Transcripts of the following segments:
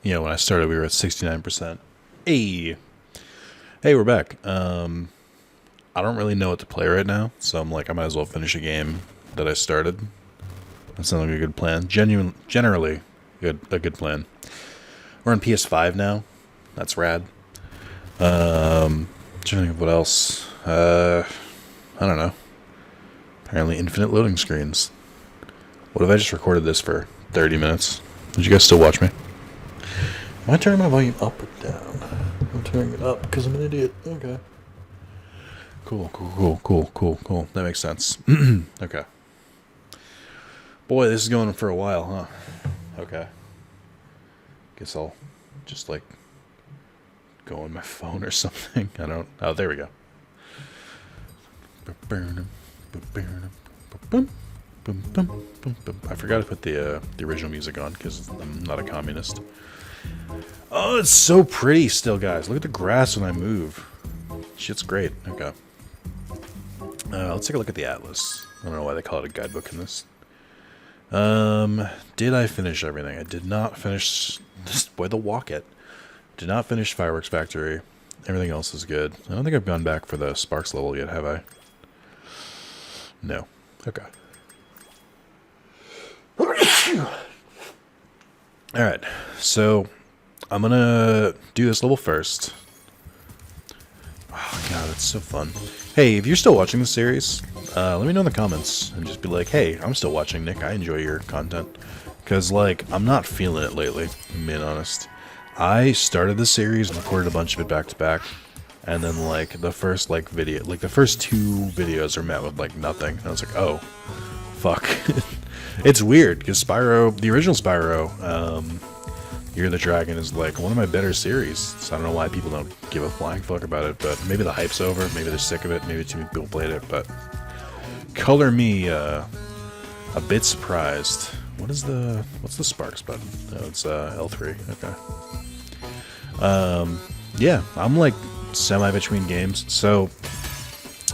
when I started, we were at 69%. Hey, hey, we're back. I don't really know what to play right now, so I'm like, I might as well finish a game that I started. That sounds like a good plan. Generally, a good plan. We're on PS5 now. That's rad. Trying to think of what else. I don't know. Apparently, infinite loading screens. What if I just recorded this for 30 minutes? Did you guys still watch me? Am I turning my volume up or down? I'm turning it up because I'm an idiot. Okay. Cool. That makes sense. Okay. Boy, this is going for a while, huh? Okay. Guess I'll just, like, go on my phone or something. I don't... Oh, there we go. I forgot to put the original music on because I'm not a communist. Oh, it's so pretty still, guys. Look at the grass when I move. Shit's great. Okay. Let's take a look at the atlas. I don't know why they call it a guidebook in this. Did I finish everything? I did not finish this. Boy, the walk it. Did not finish Fireworks Factory. Everything else is good. I don't think I've gone back for the Sparks level yet, have I? No. Okay. Alright, so I'm gonna do this level first. Oh god, that's so fun. Hey, if you're still watching the series, let me know in the comments and just be like, hey, I'm still watching, Nick. I enjoy your content. Because, like, I'm not feeling it lately, I'm being honest. I started the series and recorded a bunch of it back to back. And then, like, the first, like, video, like, the first 2 videos are met with, like, nothing. And I was like, oh, fuck. It's weird, because Spyro, the original Spyro, Year of the Dragon is, like, one of my better series. So I don't know why people don't give a flying fuck about it, but maybe the hype's over, maybe they're sick of it, maybe too many people played it, but color me, a bit surprised. What's the Sparks button? Oh, it's, L3, okay. Yeah, I'm, like, semi-between games, so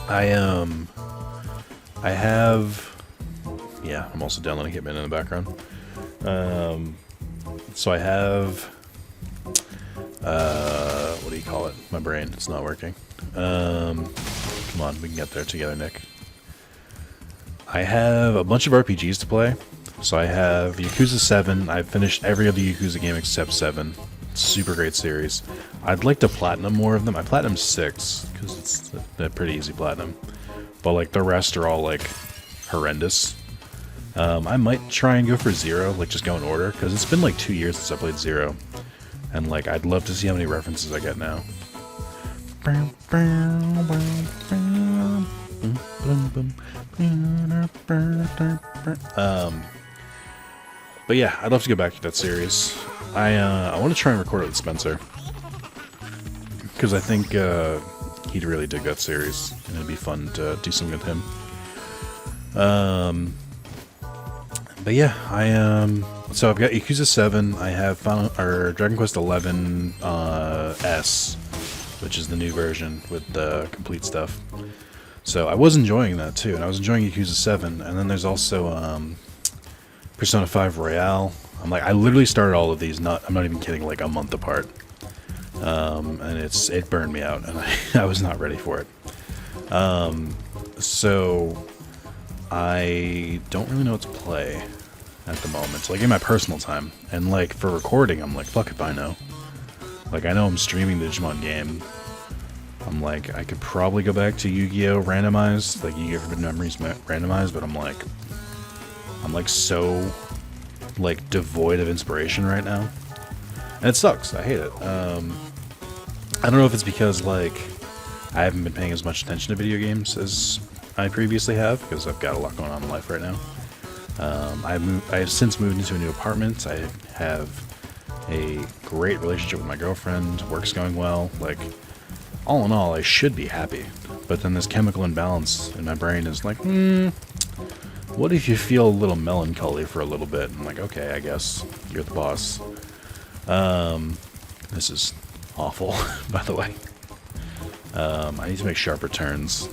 I have... Yeah, I'm also downloading Hitman in the background. So I have... what do you call it? My brain, it's not working. Come on, we can get there together, Nick. I have a bunch of RPGs to play. So I have Yakuza 7. I've finished every other Yakuza game except 7. Super great series. I'd like to platinum more of them. I platinum 6, because it's a pretty easy platinum. But, like, the rest are all, like, horrendous. I might try and go for 0, like, just go in order, because it's been, like, 2 years since I played 0. And, like, I'd love to see how many references I get now. But yeah, I'd love to go back to that series. I want to try and record it with Spencer, because I think he'd really dig that series, and it'd be fun to do something with him. But yeah, so I've got Yakuza 7. I have Dragon Quest 11 S, which is the new version with the complete stuff. So I was enjoying that too, and I was enjoying Yakuza 7. And then there's also Persona 5 Royale. I literally started all of these. I'm not even kidding. Like a month apart. And it burned me out, and I was not ready for it. So I don't really know what to play at the moment. Like in my personal time, and like for recording, I'm like, fuck if I know. Like I know I'm streaming the Digimon game. I'm like, I could probably go back to Yu-Gi-Oh! Randomized, like Yu-Gi-Oh! Forbidden Memories randomized, but I'm like so like devoid of inspiration right now, and it sucks. I hate it. I don't know if it's because like I haven't been paying as much attention to video games as I previously have, because I've got a lot going on in life right now. I have since moved into a new apartment. I have a great relationship with my girlfriend. Work's going well. Like, all in all, I should be happy. But then this chemical imbalance in my brain is like, what if you feel a little melancholy for a little bit? I'm like, okay, I guess you're the boss. This is awful, by the way. I need to make sharper turns.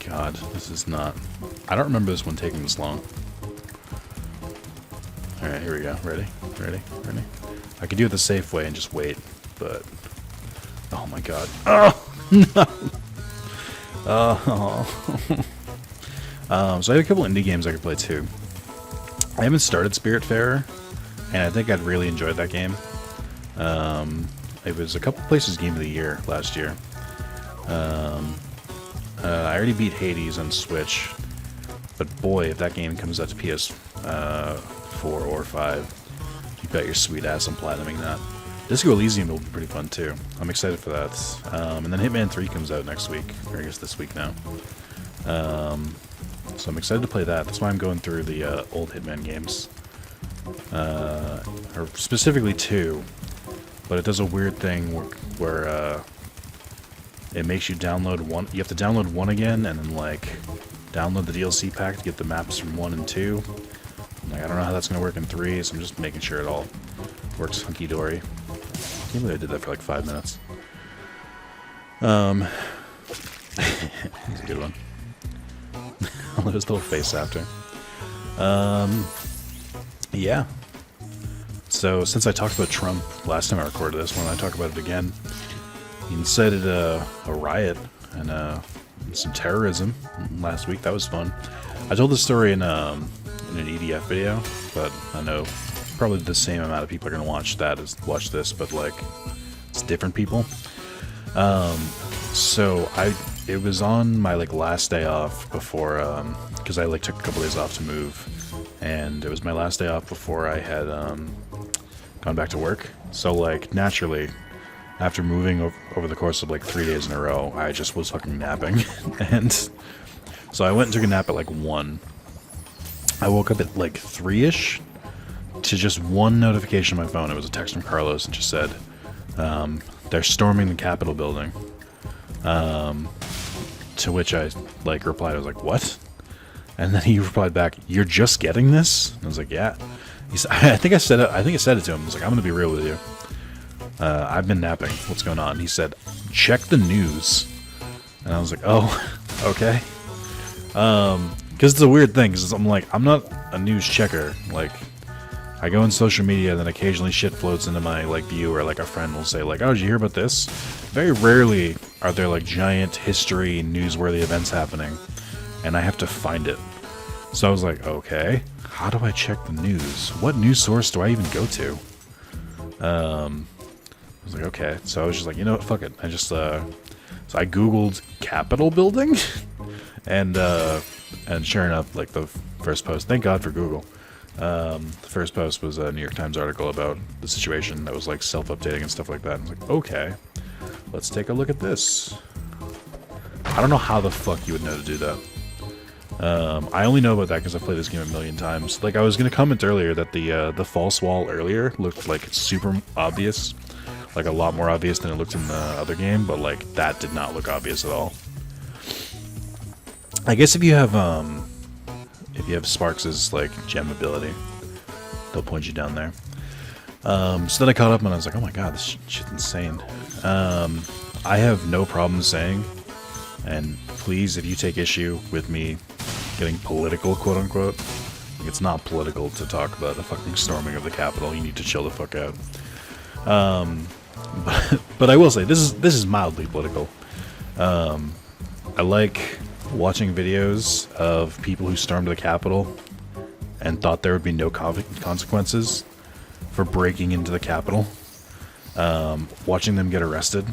God, this is not... I don't remember this one taking this long. Alright. Alright, here we go. Ready? Ready? Ready? I could do it the safe way and just wait, but... Oh my god. Oh! No! Oh. So I have a couple indie games I could play too. I haven't started Spiritfarer, and I think I'd really enjoyed that game. It was a couple places Game of the Year last year. I already beat Hades on Switch, but boy, if that game comes out to PS4 or 5, you bet your sweet ass I'm platinuming that. Disco Elysium will be pretty fun too. I'm excited for that. And then Hitman 3 comes out next week, or I guess this week now. So I'm excited to play that. That's why I'm going through the old Hitman games. Or specifically 2. But it does a weird thing where it makes you download one. You have to download 1 again, and then like download the DLC pack to get the maps from 1 and 2. Like, I don't know how that's gonna work in 3, so I'm just making sure it all works hunky dory. I can't believe I did that for like 5 minutes. He's a good one. I'll let his little face after. Yeah. So, since I talked about Trump last time I recorded this, when I talk about it again, he incited a riot and some terrorism last week. That was fun. I told this story in an EDF video, but I know probably the same amount of people are going to watch that as watch this, but like, it's different people. So it was on my like last day off before, because I like took a couple days off to move, and it was my last day off before I had gone back to work. So like naturally, after moving over the course of like 3 days in a row, I just was fucking napping, and so I went and took a nap at like 1. I woke up at like 3-ish to just one notification on my phone. It was a text from Carlos and just said, they're storming the Capitol building. To which I like replied, I was like, what? And then he replied back, you're just getting this? And I was like, yeah. I think I said it to him. I was like, I'm gonna be real with you. I've been napping. What's going on? He said, check the news. And I was like, oh, okay. Because it's a weird thing, because I'm like, I'm not a news checker. Like, I go on social media, and then occasionally shit floats into my like view, or like a friend will say like, oh, did you hear about this? Very rarely are there like giant history newsworthy events happening, and I have to find it. So I was like, okay, how do I check the news? What news source do I even go to? I was like, okay. So I was just like, you know what, fuck it. I just so I googled Capitol building, and sure enough, like the first post, thank God for Google. The first post was a New York Times article about the situation that was like self-updating and stuff like that. And I was like, okay, let's take a look at this. I don't know how the fuck you would know to do that. I only know about that because I've played this game a million times. Like, I was gonna comment earlier that the false wall earlier looked like super obvious, like a lot more obvious than it looked in the other game, but like that did not look obvious at all. I guess if you have Sparks' like gem ability, they'll point you down there. So then I caught up and I was like, oh my god, this shit's insane. I have no problem saying, and please, if you take issue with me getting political, quote unquote, like, it's not political to talk about the fucking storming of the Capitol. You need to chill the fuck out. But I will say, this is mildly political. I like watching videos of people who stormed the Capitol and thought there would be no consequences for breaking into the Capitol. Watching them get arrested.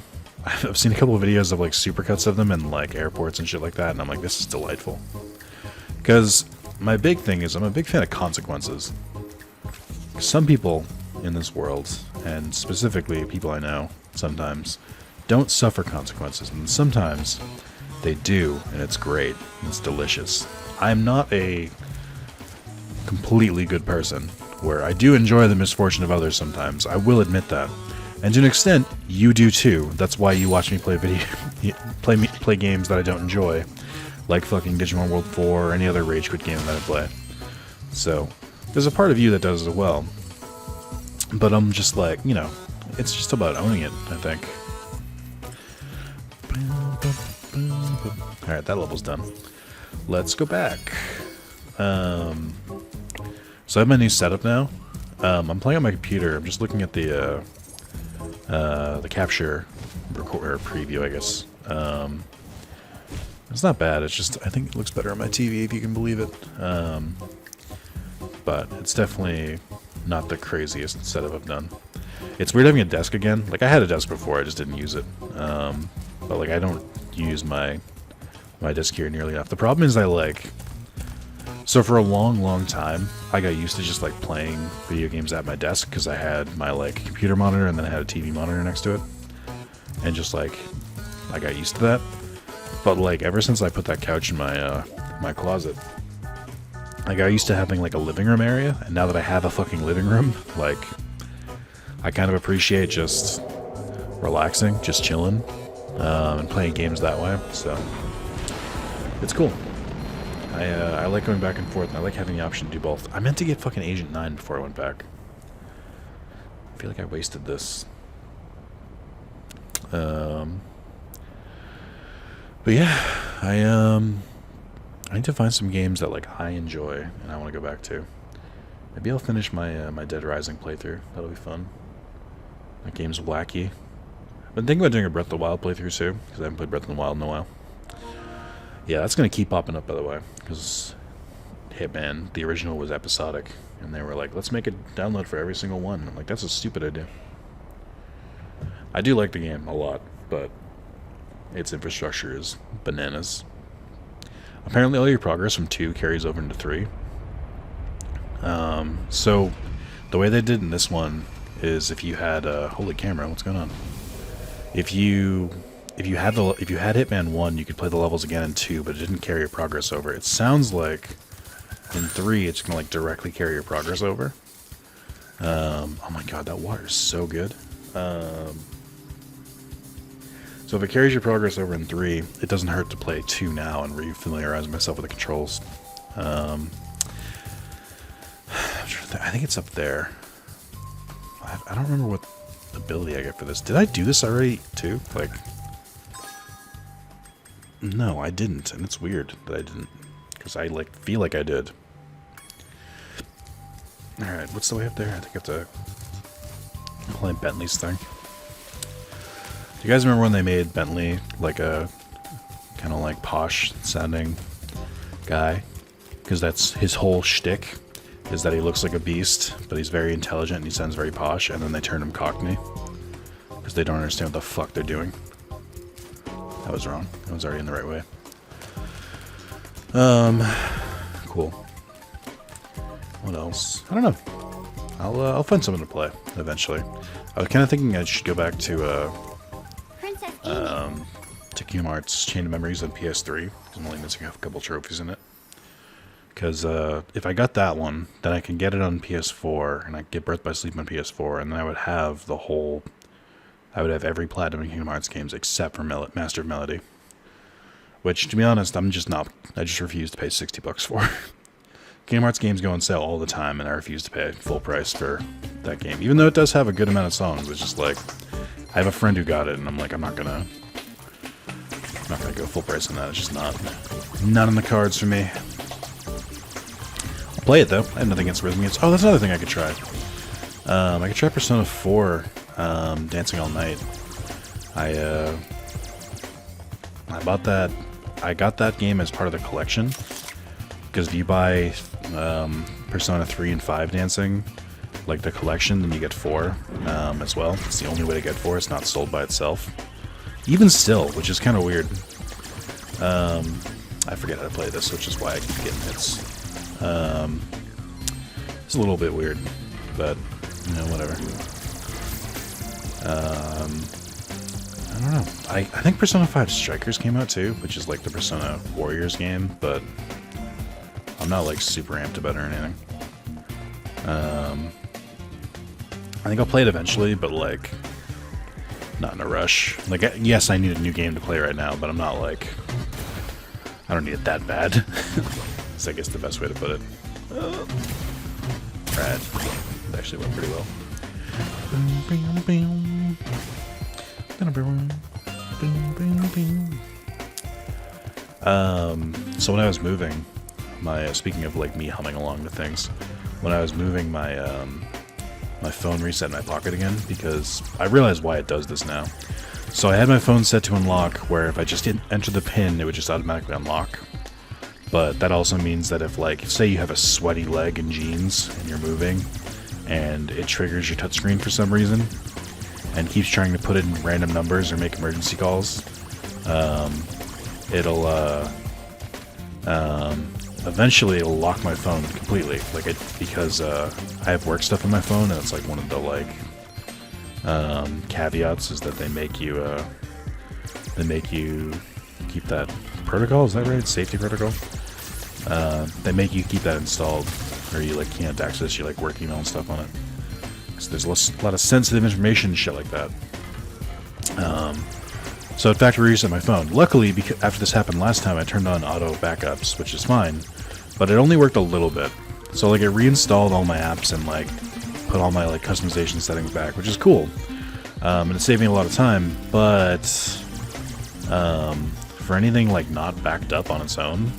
I've seen a couple of videos of like supercuts of them in like airports and shit like that, and I'm like, this is delightful. Because my big thing is I'm a big fan of consequences. Some people in this world, and specifically people I know sometimes, don't suffer consequences, and sometimes they do, and it's great, and it's delicious. I'm not a completely good person, where I do enjoy the misfortune of others sometimes. I will admit that. And to an extent, you do too. That's why you watch me play play games that I don't enjoy, like fucking Digimon World 4 or any other Rage Quit game that I play. So, there's a part of you that does as well. But I'm just like, you know, it's just about owning it, I think. Alright, that level's done. Let's go back. So I have my new setup now. I'm playing on my computer. I'm just looking at the capture or preview, I guess. It's not bad. It's just I think it looks better on my TV, if you can believe it. But it's definitely not the craziest setup I've done. It's weird having a desk again. Like, I had a desk before, I just didn't use it. But like, I don't use my desk here nearly enough. The problem is so for a long time, I got used to just like playing video games at my desk because I had my like computer monitor and then I had a TV monitor next to it, and just like I got used to that. But like ever since I put that couch in my closet, like I used to having like a living room area, and now that I have a fucking living room, like I kind of appreciate just relaxing, just chilling, and playing games that way. So it's cool. I like going back and forth, and I like having the option to do both. I meant to get fucking Agent 9 before I went back. I feel like I wasted this. But yeah, I need to find some games that like I enjoy and I want to go back to. Maybe I'll finish my my Dead Rising playthrough. That'll be fun. That game's wacky. I've been thinking about doing a Breath of the Wild playthrough too, because I haven't played Breath of the Wild in a while. Yeah, that's going to keep popping up, by the way, because Hitman, the original, was episodic, and they were like, let's make a download for every single one. I'm like, that's a stupid idea. I do like the game a lot, but its infrastructure is bananas. Apparently all your progress from 2 carries over into 3. So the way they did in this one is if you had holy camera, what's going on? If you had Hitman 1, you could play the levels again in 2, but it didn't carry your progress over. It sounds like in 3 it's gonna like directly carry your progress over. Oh my god, that water is so good. So if it carries your progress over in 3, it doesn't hurt to play 2 now and re-familiarize myself with the controls. I think it's up there. I don't remember what ability I get for this. Did I do this already too? Like, no, I didn't, and it's weird that I didn't, because I like feel like I did. All right, what's the way up there? I think I have to play Bentley's thing. Do you guys remember when they made Bentley like a kind of like posh sounding guy? Because that's his whole shtick, is that he looks like a beast, but he's very intelligent and he sounds very posh, and then they turned him Cockney because they don't understand what the fuck they're doing. That was wrong. I was already in the right way. Cool. What else? I don't know. I'll find something to play eventually. I was kind of thinking I should go back to Kingdom Hearts Chain of Memories on PS3 because I'm only missing a couple trophies in it. Because if I got that one, then I can get it on PS4, and I get Birth by Sleep on PS4, and then I would have the whole. I would have every Platinum and Kingdom Hearts games except for Master of Melody. Which, to be honest, I just refuse to pay $60 for. Kingdom Hearts games go on sale all the time, and I refuse to pay full price for that game. Even though it does have a good amount of songs, it's just like, I have a friend who got it, and I'm like, I'm not gonna go full price on that. It's just not in the cards for me. I'll play it though. I have nothing against rhythm games. Oh, that's another thing I could try. I could try Persona 4. Dancing All Night. I bought that. I got that game as part of the collection because if you buy Persona 3 and 5 Dancing, like the collection, then you get 4 as well. It's the only way to get 4. It's not sold by itself. Even still, which is kind of weird. I forget how to play this, which is why I keep getting hits. It's a little bit weird, but you know, whatever. I don't know. I think Persona 5 Strikers came out too, which is like the Persona Warriors game, but I'm not like super amped about it or anything. I think I'll play it eventually, but like not in a rush. Like, yes, I need a new game to play right now, but I'm not like, I don't need it that bad. That's I guess the best way to put it. Rad. It actually went pretty well. So when I was moving, speaking of like me humming along to things, when I was moving my my phone reset in my pocket again, because I realize why it does this now. So I had my phone set to unlock, where if I just enter the PIN, it would just automatically unlock. But that also means that if, like, say you have a sweaty leg in jeans, and you're moving, and it triggers your touchscreen for some reason, and keeps trying to put in random numbers or make emergency calls, eventually it'll lock my phone completely, because I have work stuff on my phone, and it's like one of the caveats is that they make you keep that protocol. Is that right? Safety protocol. They make you keep that installed, or you like can't access your like work email and stuff on it. So there's a lot of sensitive information and shit like that. So it factory reset my phone. Luckily, because after this happened last time, I turned on auto backups, which is fine, but it only worked a little bit. So like it reinstalled all my apps and like put all my like customization settings back, which is cool. And it saved me a lot of time, but for anything like not backed up on its own,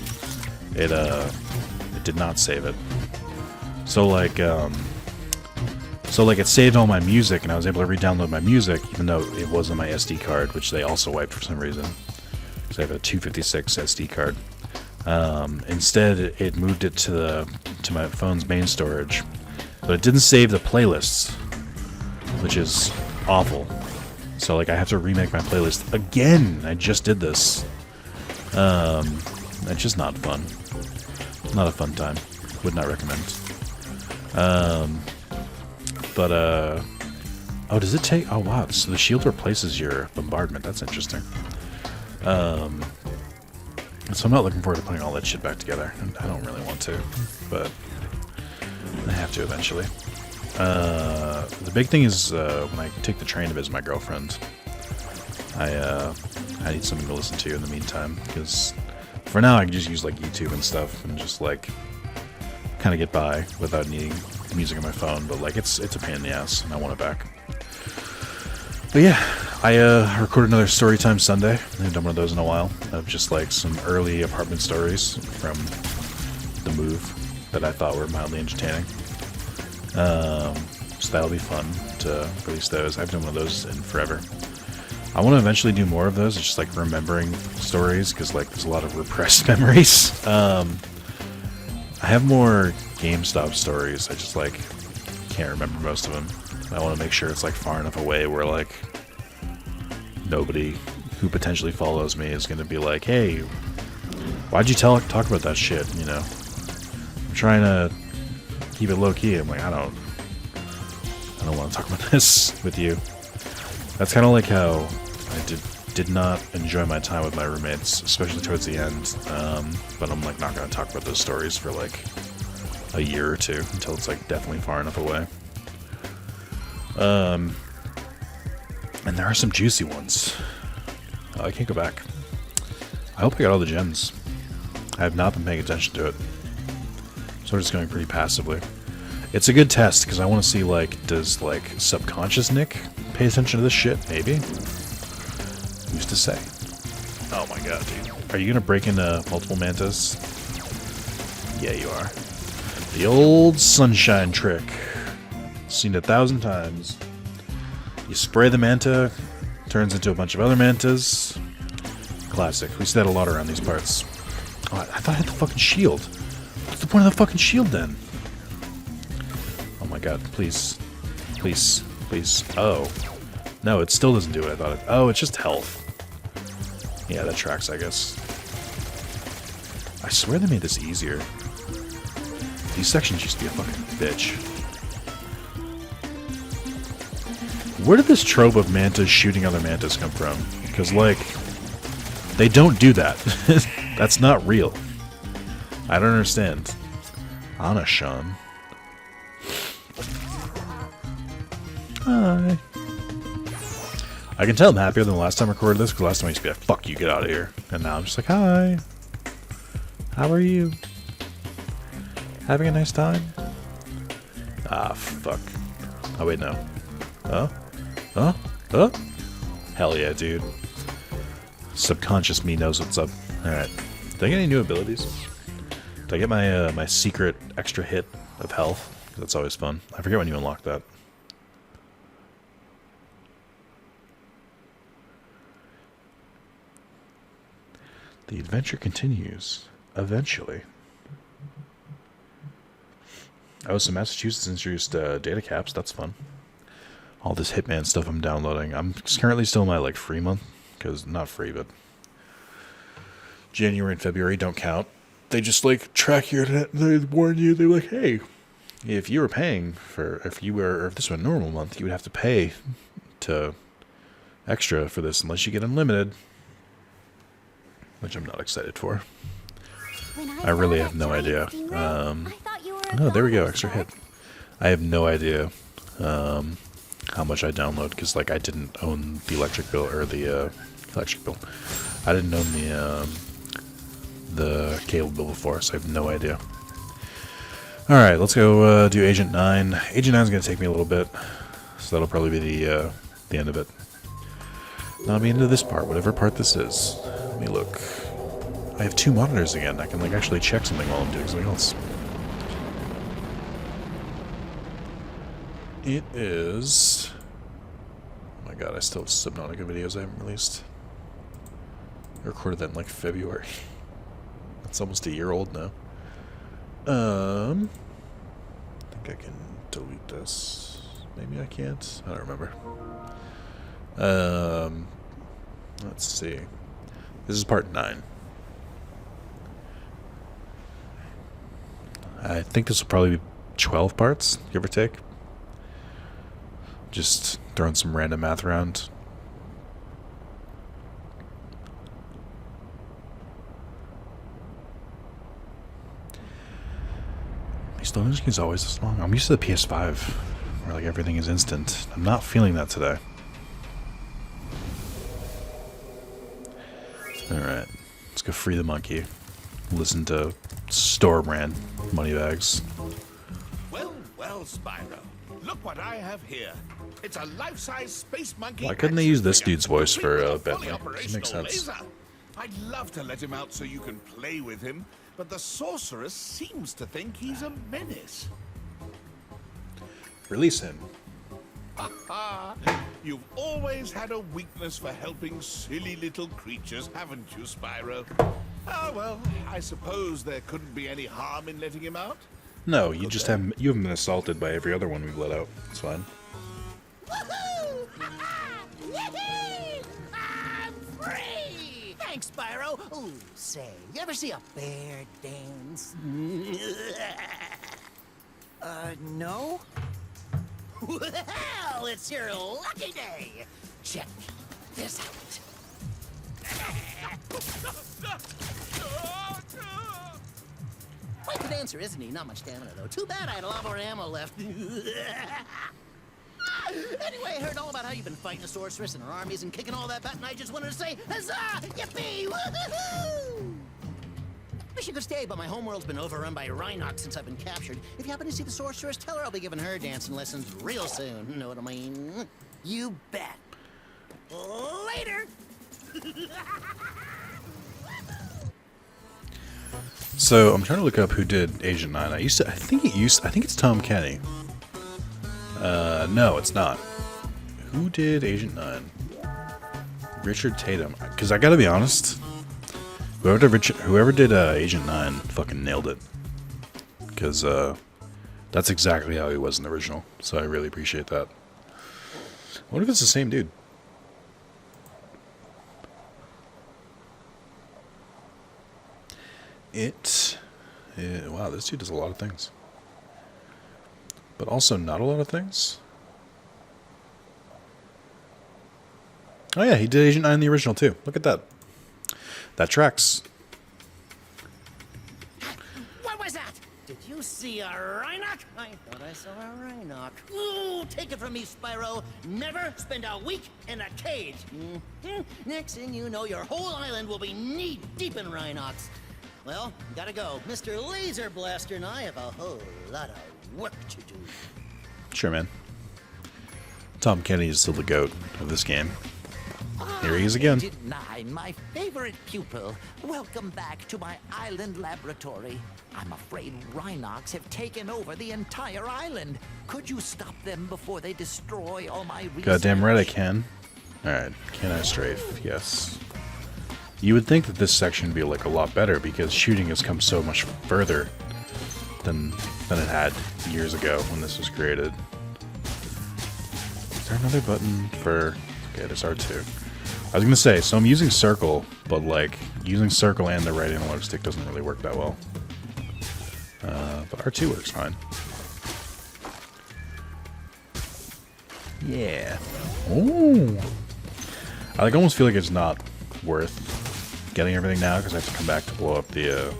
it did not save it. So like it saved all my music, and I was able to re-download my music, even though it was on my SD card, which they also wiped for some reason. So I have a 256 SD card. Instead, it moved it to my phone's main storage, but it didn't save the playlists, which is awful. So like I have to remake my playlist again. I just did this. It's just not fun. Not a fun time. Would not recommend. Oh, does it take... Oh, wow. So the shield replaces your bombardment. That's interesting. So I'm not looking forward to putting all that shit back together. I don't really want to, but I have to eventually. The big thing is when I take the train to visit my girlfriend, I need something to listen to in the meantime, because for now I can just use like YouTube and stuff and just like kind of get by without needing music on my phone, but like it's a pain in the ass and I want it back. But yeah, I recorded another Storytime Sunday. I haven't done one of those in a while, of just like some early apartment stories from the move that I thought were mildly entertaining. So that'll be fun to release those. I haven't done one of those in forever. I want to eventually do more of those. It's just like remembering stories, because like there's a lot of repressed memories. I have more GameStop stories. I just like can't remember most of them. I want to make sure it's like far enough away where like nobody who potentially follows me is going to be like, "Hey, why'd you talk about that shit?" You know, I'm trying to keep it low key. I'm like, I don't want to talk about this with you. That's kind of like how I did not enjoy my time with my roommates, especially towards the end. But I'm like not going to talk about those stories for like a year or two until it's like definitely far enough away. And there are some juicy ones. Oh, I can't go back. I hope I got all the gems. I have not been paying attention to it, so I'm just going pretty passively. It's a good test, because I want to see, like, does, like, subconscious Nick pay attention to this shit? Maybe? Who's to say? Oh my god, dude. Are you gonna break into multiple mantas? Yeah, you are. The old sunshine trick. Seen it 1,000 times. You spray the manta, turns into a bunch of other mantas. Classic. We see that a lot around these parts. Oh, I thought I had the fucking shield. What's the point of the fucking shield, then? Oh my god, please. Please. Please. Oh. No, it still doesn't do what I thought it... Oh, it's just health. Yeah, that tracks, I guess. I swear they made this easier. These sections used to be a fucking bitch. Where did this trope of mantas shooting other mantas come from? Because, like, they don't do that. That's not real. I don't understand. Anna Sean. Hi. I can tell I'm happier than the last time I recorded this, because last time I used to be like, fuck you, get out of here. And now I'm just like, hi. How are you? Having a nice time? Ah, fuck. Oh, wait, no. Oh? Huh? Huh? Hell yeah, dude. Subconscious me knows what's up. Alright. Did I get any new abilities? Did I get my my secret extra hit of health? That's always fun. I forget when you unlock that. The adventure continues. Eventually. Oh, so Massachusetts introduced data caps. That's fun. All this Hitman stuff I'm downloading. I'm currently still in my like free month. Because not free, but January and February don't count. They just like track your internet. They warn you. They're like, hey, if you were paying for, if this were a normal month, you would have to pay to extra for this unless you get unlimited, which I'm not excited for. I really have no idea. Oh, there we go, extra hit. I have no idea how much I download because like I didn't own the electric bill or the electric bill. I didn't own the cable bill before, so I have no idea. All right, let's go do Agent 9. Agent 9 is going to take me a little bit, so that'll probably be the end of it. Now I'm into this part, whatever part this is. Let me look. I have 2 monitors again. I can like actually check something while I'm doing something else. It is... Oh my god, I still have Subnautica videos I haven't released. I recorded that in like February. That's almost a year old now. I think I can delete this. Maybe I can't. I don't remember. Let's see. This is part 9. I think this will probably be 12 parts, give or take. Just throwing some random math around. These loading screens always this long. I'm used to the PS5, where like everything is instant. I'm not feeling that today. Alright, let's go free the monkey. Listen to store brand Moneybags. Well, well, Spyro. Look what I have here. It's a life-size space monkey. Why couldn't they use this dude's voice for Bentley? It makes sense. Laser. I'd love to let him out so you can play with him, but the sorceress seems to think he's a menace. Release him. You've always had a weakness for helping silly little creatures, haven't you, Spyro? Ah, well, I suppose there couldn't be any harm in letting him out. No, you just haven't. You haven't been assaulted by every other one we've let out. It's fine. Woohoo! Yippee! I'm free! Thanks, Spyro. Ooh, say, you ever see a bear dance? No? Well, it's your lucky day. Check this out. Quite the dancer, isn't he? Not much stamina, though. Too bad I had a lot more ammo left. Anyway, I heard all about how you've been fighting a sorceress and her armies and kicking all that butt, and I just wanted to say, huzzah! Yippee! Woohoo! Wish you could stay, but my homeworld's been overrun by Rhinox since I've been captured. If you happen to see the sorceress, tell her I'll be giving her dancing lessons real soon. You know what I mean? You bet. Later! So I'm trying to look up who did Agent 9. I think it's Tom Kenny. No, it's not. Who did Agent 9? Richard Tatum. Because I gotta be honest, whoever did Agent 9 fucking nailed it. Because that's exactly how he was in the original. So I really appreciate that. I wonder if it's the same dude. Wow, this dude does a lot of things. But also not a lot of things. Oh yeah, he did Agent 9 in the original too. Look at that. That tracks. What was that? Did you see a Rhinoc? I thought I saw a Rhinoc. Ooh, take it from me, Spyro. Never spend a week in a cage. Next thing you know, your whole island will be knee-deep in Rhinocs. Well, gotta go. Mr. Laser Blaster and I have a whole lot of work to do. Sure, man. Tom Kenny is still the GOAT of this game. Here he is again. Agent 9, my favorite pupil. Welcome back to my island laboratory. I'm afraid Rhinox have taken over the entire island. Could you stop them before they destroy all my research? Goddamn right I can. Alright, can I strafe? Yes. You would think that this section would be like a lot better because shooting has come so much further than it had years ago when this was created. Is there another button for... Okay, there's R2. I was gonna say, so I'm using circle, but like, using circle and the right analog stick doesn't really work that well. But R2 works fine. Yeah. Ooh. I like almost feel like it's not worth getting everything now because I have to come back to blow up the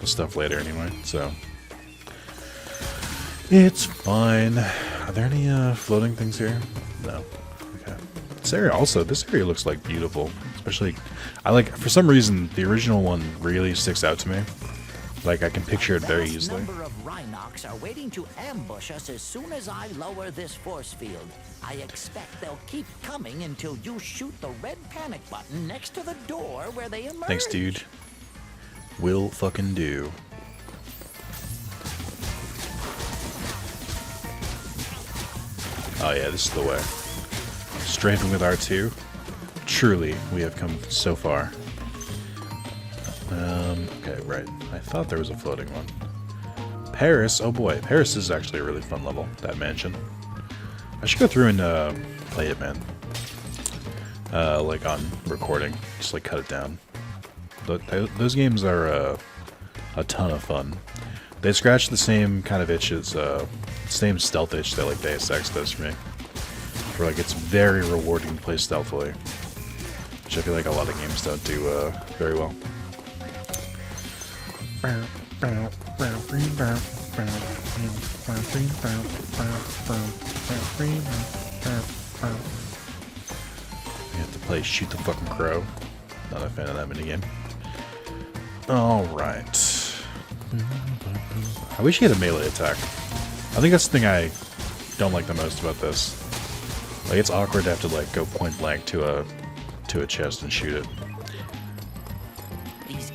stuff later anyway, so it's fine. Are there any floating things here? No. Okay. This area looks like beautiful, especially I like, for some reason the original one really sticks out to me. Like I can picture it very easily. Number of Rhinox are waiting to ambush us as soon as I lower this force field. I expect they'll keep coming until you shoot the red panic button next to the door where they emerge. Thanks, dude. Will fucking do. Oh yeah, this is the way. Strafing with R2. Truly, we have come so far. Okay, right. I thought there was a floating one. Paris, oh boy. Paris is actually a really fun level, that mansion. I should go through and play it, man. Like on recording. Just like cut it down. Those games are a ton of fun. They scratch the same kind of itches, same stealth itch that like Deus Ex does for me. Where like it's very rewarding to play stealthily. Which I feel like a lot of games don't do very well. We have to play Shoot the Fucking Crow. Not a fan of that minigame. Alright. I wish he had a melee attack. I think that's the thing I don't like the most about this. Like, it's awkward to have to like go point blank to a chest and shoot it.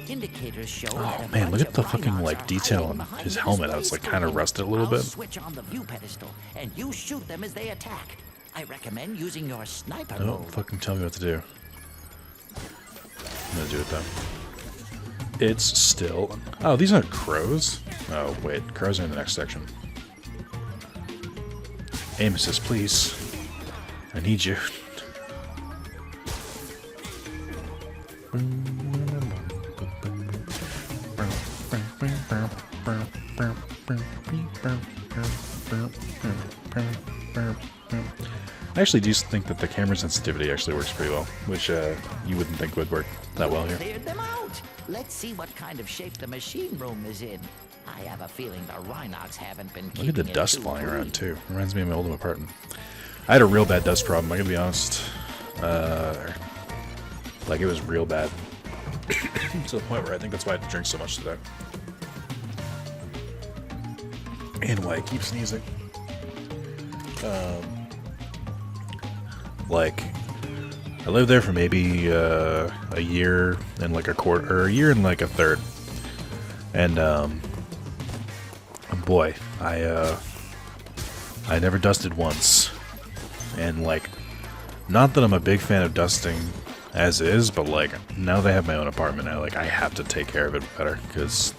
Indicators show oh man, look at the fucking like detail on his helmet. How it's like kind of rusted a little bit. Switch on the view pedestal and you shoot them as they attack. I recommend using your sniper Don't mode. fucking tell me what to do. I'm gonna do it though. It's still... Oh, these aren't crows? Oh, wait. Crows are in the next section. Aim assist, please. I need you. I actually do think that the camera sensitivity actually works pretty well, which you wouldn't think would work that well here. Cleared them out. Let's see what kind of shape the machine room is in. I have a feeling the Rhinox haven't been keeping Look at the it dust too flying cool. around too. Reminds me of my old apartment. I had a real bad dust problem, I gotta be honest. Like it was real bad. To the point where I think that's why I had to drink so much today. And why I keep sneezing. Like, I lived there for maybe a year and like a quarter, or a year and like a third. And boy, I never dusted once. And like, not that I'm a big fan of dusting as is, but like now that I have my own apartment, I have to take care of it better because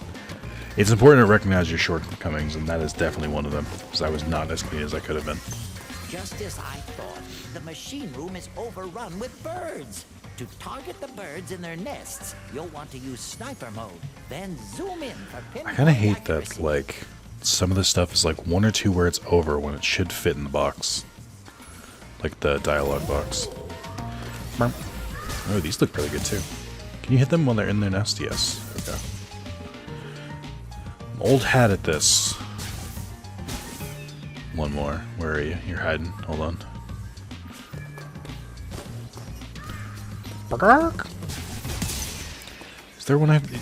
it's important to recognize your shortcomings, and that is definitely one of them. Because I was not as clean as I could have been. Just as I thought, the machine room is overrun with birds. To target the birds in their nests, you'll want to use sniper mode, then zoom in for pinpoint I kind of hate that, accuracy. like, some of the stuff is like one or two words over when it should fit in the box. Like the dialogue box. Oh, these look really good too. Can you hit them while they're in their nest? Yes. Okay. I'm old hat at this. One more. Where are you? You're hiding. Hold on. Is there one I have to...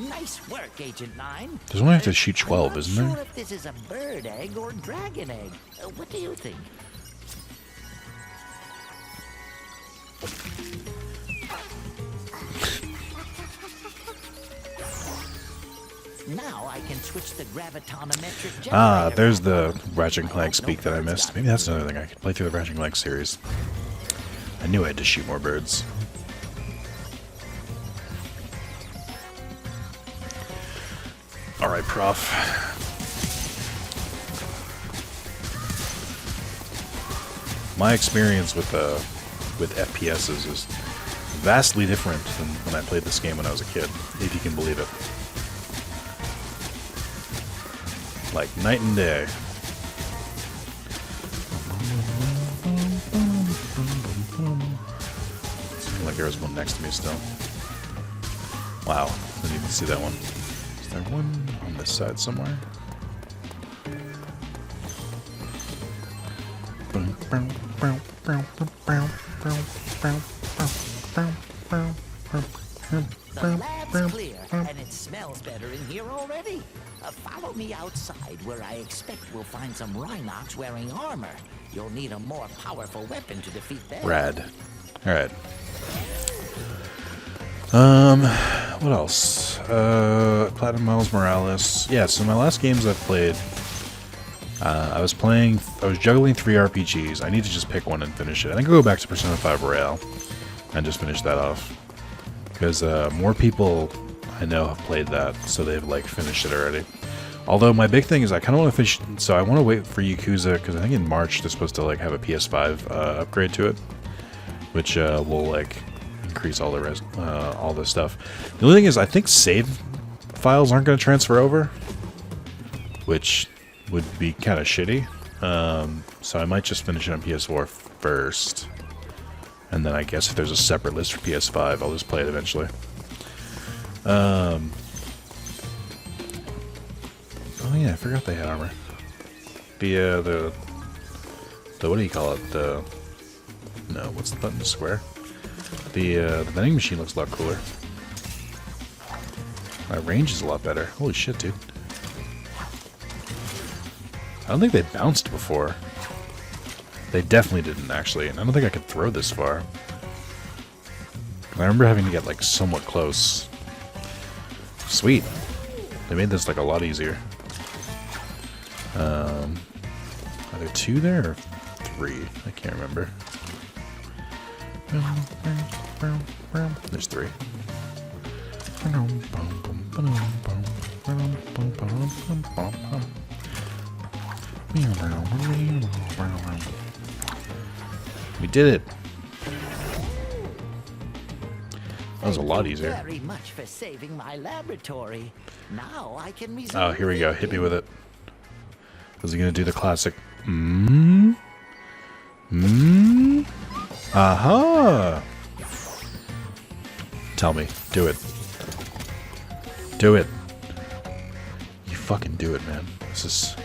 Nice work, Agent 9. There's one I have to shoot 12, I'm isn't not there? sure if this is a bird egg or dragon egg. What do you think? Now I can switch the gravitonometric generator. Ah, there's the on. Ratchet and Clank I hope speak no that I birds missed. got Maybe that's another thing. I could play through the Ratchet and Clank series. I knew I had to shoot more birds. Alright, prof. My experience with FPSs is vastly different than when I played this game when I was a kid, if you can believe it. Like night and day. Seems like there was one next to me still. Wow, didn't even see that one. Is there one on this side somewhere? The lab's clear, and it smells better in here already. Follow me outside, where I expect we'll find some Rhinox wearing armor. You'll need a more powerful weapon to defeat them. Rad. Alright. What else? Platinum Miles Morales. Yeah, so my last games I've played, I was juggling 3 RPGs. I need to just pick one and finish it. I think I'll go back to Persona 5 Royale and just finish that off. Because more people I know have played that, so they've like finished it already. Although my big thing is I kind of want to finish, so I want to wait for Yakuza, because I think in March they're supposed to like have a PS5 upgrade to it, which will like increase all the stuff. The only thing is I think save files aren't going to transfer over, which would be kind of shitty. So I might just finish it on PS4 first, and then I guess if there's a separate list for PS5, I'll just play it eventually. Oh yeah, I forgot they had armor. The what do you call it? No, what's the button? The square. The vending machine looks a lot cooler. My range is a lot better. Holy shit, dude. I don't think they bounced before. They definitely didn't, actually. And I don't think I could throw this far. I remember having to get, like, somewhat close. Sweet. They made this, like, a lot easier. Are there 2 there, or 3? I can't remember. There's 3. We did it. That was a lot easier. Very much for saving my laboratory. Now I can resume. Oh, here we go. Hit me with it. Was he gonna do the classic? Aha! Tell me. Do it. Do it. You fucking do it, man. This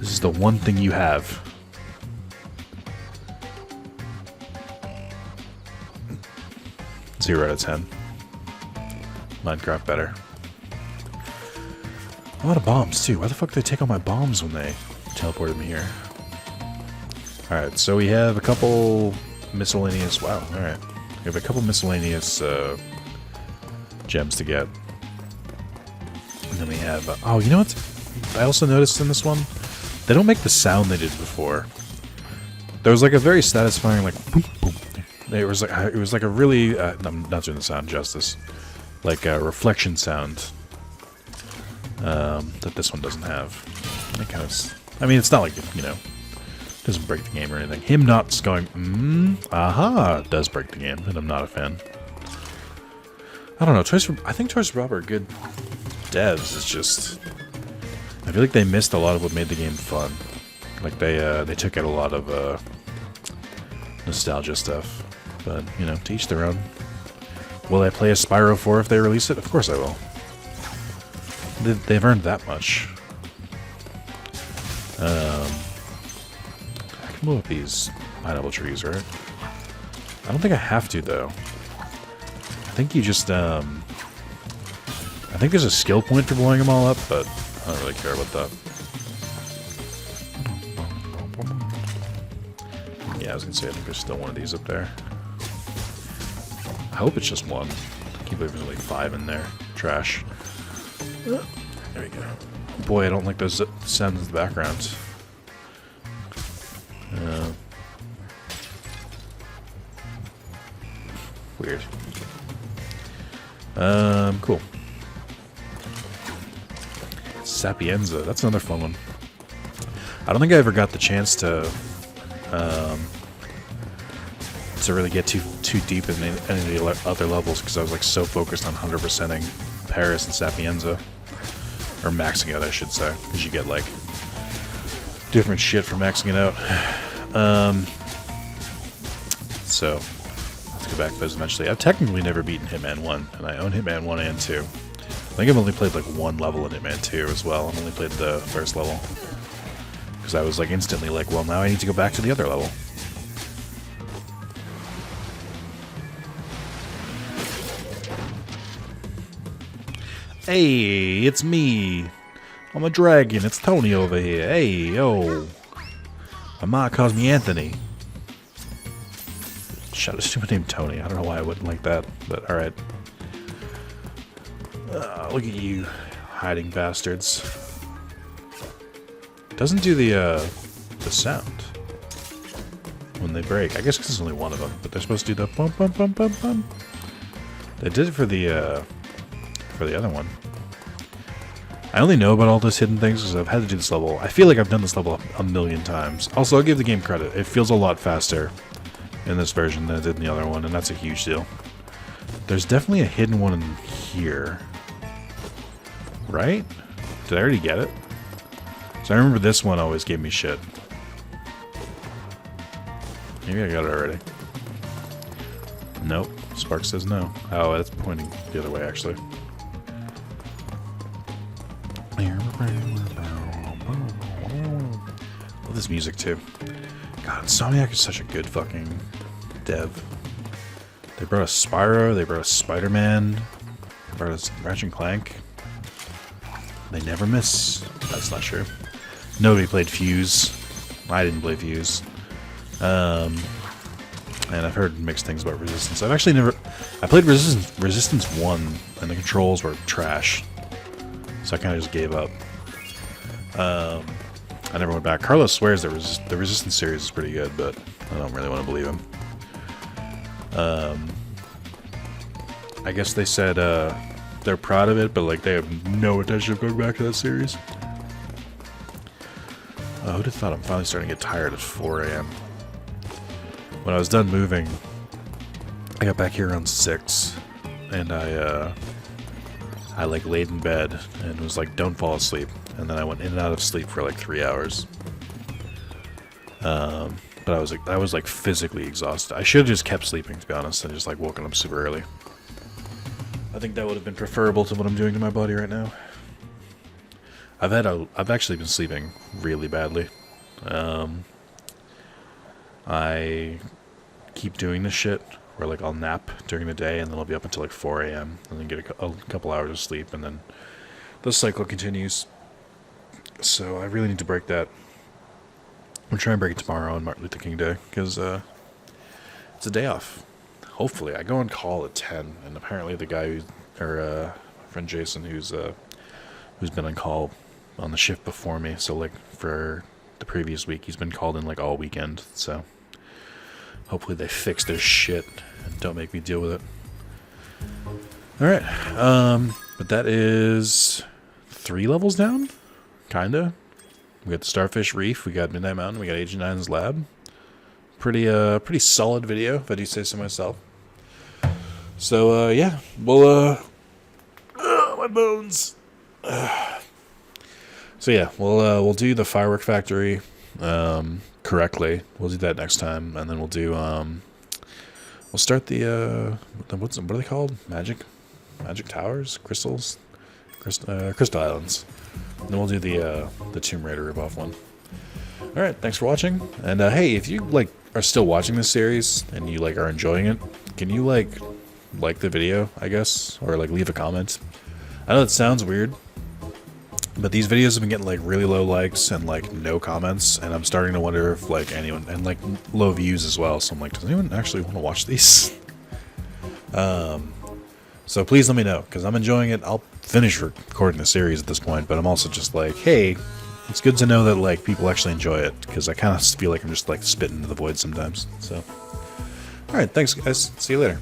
is the one thing you have. Zero out of 10. Minecraft better. A lot of bombs too. Why the fuck did they take all my bombs when they teleported me here? Alright, so we have a couple miscellaneous... Wow, alright. We have a couple miscellaneous gems to get. And then we have... oh, you know what? I also noticed in this one, they don't make the sound they did before. There was like a very satisfying, like, boom, boom. It was like a really... I'm not doing the sound justice. Like a reflection sound that this one doesn't have. It kind of... I mean, it's not like, you know, it doesn't break the game or anything. Him not going, aha, does break the game, and I'm not a fan. I don't know, I think Toys for Bob are good devs. It's just... I feel like they missed a lot of what made the game fun. Like, they took out a lot of nostalgia stuff. But, you know, to each their own. Will I play a Spyro 4 if they release it? Of course I will. They've earned that much. I can blow up these pineapple trees, right? I don't think I have to, though. I think you just, I think there's a skill point for blowing them all up, but I don't really care about that. Yeah, I was gonna say, I think there's still one of these up there. I hope it's just one. I can't believe there's like 5 in there. Trash. There we go. Boy, I don't like those sounds in the background. Weird. Cool. Sapienza. That's another fun one. I don't think I ever got the chance to really get too deep in any of the other levels because I was like so focused on 100%ing Paris and Sapienza, or maxing out, I should say, because you get like different shit for maxing it out. So let's go back to those eventually. I've technically never beaten Hitman 1, and I own Hitman 1 and 2. I think I've only played like one level in Hitman 2 as well. I've only played the first level because I was like instantly like, well, now I need to go back to the other level. Hey, it's me. I'm a dragon. It's Tony over here. Hey, yo. My mom calls me Anthony. Shout out to my name Tony. I don't know why I wouldn't like that, but alright. Look at you, hiding bastards. Doesn't do the sound when they break. I guess because there's only one of them, but they're supposed to do the bum bum bum bum bum. They did it for the other one. I only know about all those hidden things because I've had to do this level. I feel like I've done this level a million times. Also, I'll give the game credit. It feels a lot faster in this version than it did in the other one, and that's a huge deal. There's definitely a hidden one in here. Right? Did I already get it? So I remember this one always gave me shit. Maybe I got it already. Nope. Spark says no. Oh, that's pointing the other way, actually. Love this music, too. God, Insomniac is such a good fucking dev. They brought us Spyro, they brought us Spider-Man, they brought us Ratchet and Clank. They never miss. That's not true. Nobody played Fuse. I didn't play Fuse. And I've heard mixed things about Resistance. I've actually never... I played Resistance 1, and the controls were trash. So I kind of just gave up. I never went back. Carlos swears that the Resistance series is pretty good, but I don't really want to believe him. I guess they said they're proud of it, but like they have no intention of going back to that series. Who'd have thought I'm finally starting to get tired at 4 a.m. When I was done moving, I got back here around 6, and I like laid in bed and was like, don't fall asleep. And then I went in and out of sleep for like 3 hours. But I was like physically exhausted. I should have just kept sleeping, to be honest, and just like woken up super early. I think that would have been preferable to what I'm doing to my body right now. I've actually been sleeping really badly. I keep doing this shit where like I'll nap during the day and then I'll be up until like 4 a.m. and then get a couple hours of sleep, and then the cycle continues. So I really need to break that. I'm trying to break it tomorrow on Martin Luther King Day because it's a day off. Hopefully, I go on call at 10, and apparently the guy my friend Jason, who's been on call on the shift before me, so like for the previous week, he's been called in like all weekend. So hopefully they fix their shit and don't make me deal with it. All right, but that is 3 levels down, kinda. We got the Starfish Reef, we got Midnight Mountain, we got Agent 9's lab. Pretty solid video, if I do say so myself. So, yeah, we'll, my bones. So yeah, we'll do the Firework Factory, correctly. We'll do that next time, and then we'll do, we'll start the, what are they called? Magic Towers? Crystals? Crystal Islands. And then we'll do the Tomb Raider ripoff one. Alright, thanks for watching. And hey, if you like are still watching this series and you like are enjoying it, can you like the video, I guess, or like leave a comment? I know it sounds weird, but these videos have been getting like really low likes and like no comments, and I'm starting to wonder if like anyone, and like low views as well. So I'm like, does anyone actually want to watch these? So please let me know, because I'm enjoying it. I'll finish recording the series at this point, but I'm also just like, hey, it's good to know that like people actually enjoy it, because I kind of feel like I'm just like spitting into the void sometimes. So, all right, thanks guys. See you later.